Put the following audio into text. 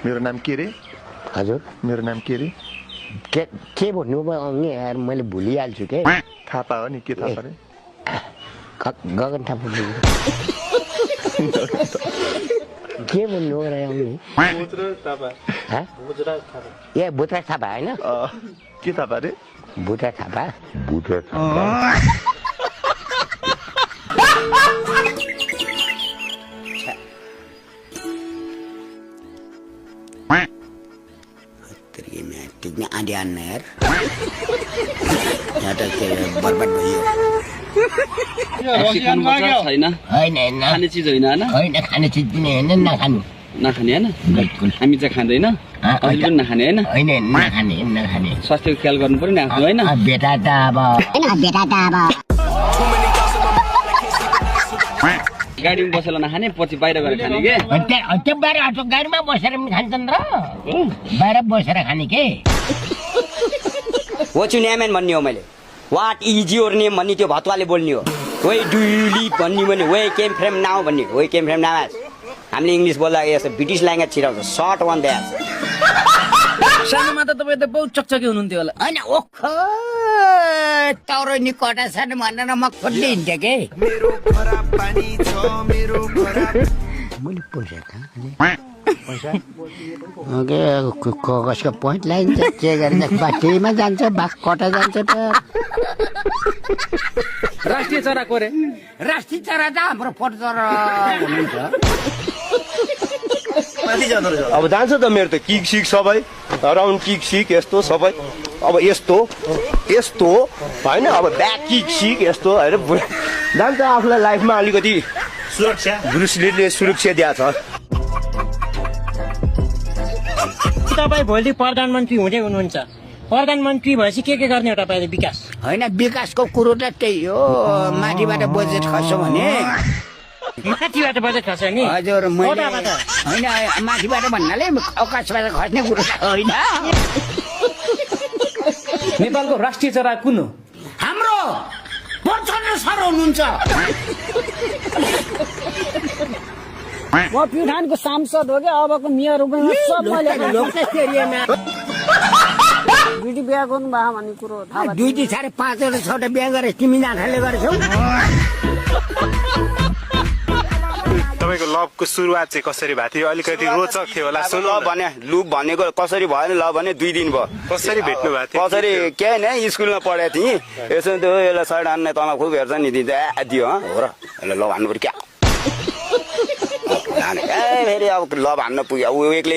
मेरो नाम के रे? हजुर मेरो नाम के रे? के भन्नुभयो नि यार मैले भुलिहाल्छु के थापा हो नि के थापा रे? गगन थापा के भन्नु रे आउने बुद्रा थापा ह ए बुद्रा थापा हैन के थापा रे? बुद्रा थापा तेरी मैं टिकने आदि आना यार यहाँ तक बर्बाद भयो रसियन लाग्यो छैन हैन खाने चीज होइन हैन हैन खाने चिज पनि हैन नखानु नखाने हैन बिल्कुल हामी चाहिँ खाँदैन अहिले पनि नखाने हैन हैन नखाने स्वास्थ्यको ख्याल गर्नु पर्यो नि आफ्नो हैन बेटा त अब गाडीमा बसेर नखाने पछि बाहिर गएर खाने के त्यो बाहिर अटो गाडीमा बसेर पनि खान्छन् र बाहिर बसेर खाने के What's your name भन्ने हो मैले What is your name भन्ने त्यो भतवाले बोल्ने हो Where do you live भन्ने भने Where came from now भन्ने Where came from now हामीले इंग्लिश बोल्दा यस्तो ब्रिटिश ल्याङ्ग्वेज छिराउँछ सर्ट वान द्याट सानोमा त तपाईँ त बहुत चकचके हुनुहुन्थ्यो होला हैन ओख तरो नि कटा छन् भनेर म खोज्दै हिँड्थे के मेरो खराब पानी छ मेरो खराब मैले पैसा कहाँ ओके कसको पोइन्ट लाइन्छ के गरेर बाटैमा जान्छ बाघ कटा जान्छ त राष्ट्रिय चरा को रे राष्ट्रिय चरा त हाम्रो फोटो चरा हुनुहुन्छ अब जान्छ त मेरो त किक सिक सबै राउन्ड किक सिक यस्तो सबै अब यस्तो होइन अब ब्याक किक सिक यस्तो होइन जान्छ आफूलाई लाइफमा अलिकति सुरक्षा ब्रुसलीले सुरक्षा दिएको छ तपाईँ भोलि प्रधानमन्त्री हुँदै हुनुहुन्छ प्रधानमन्त्री भएपछि के गर्ने हो तपाईँले विकास होइन विकासको कुरो त त्यही हो माथिबाट बजेट खस्यो भने माथिबाट बजेट खस्छ नि हजुर मैले होइन माथिबाट भन्नाले आकाशबाट खस्ने कुरो होइन नेपालको राष्ट्रिय चरा कुन हो हाम्रो प्रचण्ड सर हुनुहुन्छ म प्युठानको सांसद हो क्या अबको मेयर सब मैले लोकटेस्ट एरियामा दुईटी बिहा गर्नु भयो भन्ने कुरो थाहा भयो 2 साढे 5 वटा 6 बिहा गरे तिमी नाथाले गरेछौ तपाईको लभको सुरुवात चाहिँ कसरी भएको थियो अलिकति रोचक थियो होला सुन्नु ल भने लुप भनेको कसरी भयो ल भने 2 दिन भयो कसरी भेट्नु भएको थियो कसरी के हैन स्कुलमा पढेको थिएँ यसो त्यो यसलाई सर्ट हान्ने तँलाई खुब हेर्छ नि दिन्छ दियो हो र यसलाई ल भन्नु पर्यो क्या फेरि अब ल भन्न पुग्यो ऊ एक्लै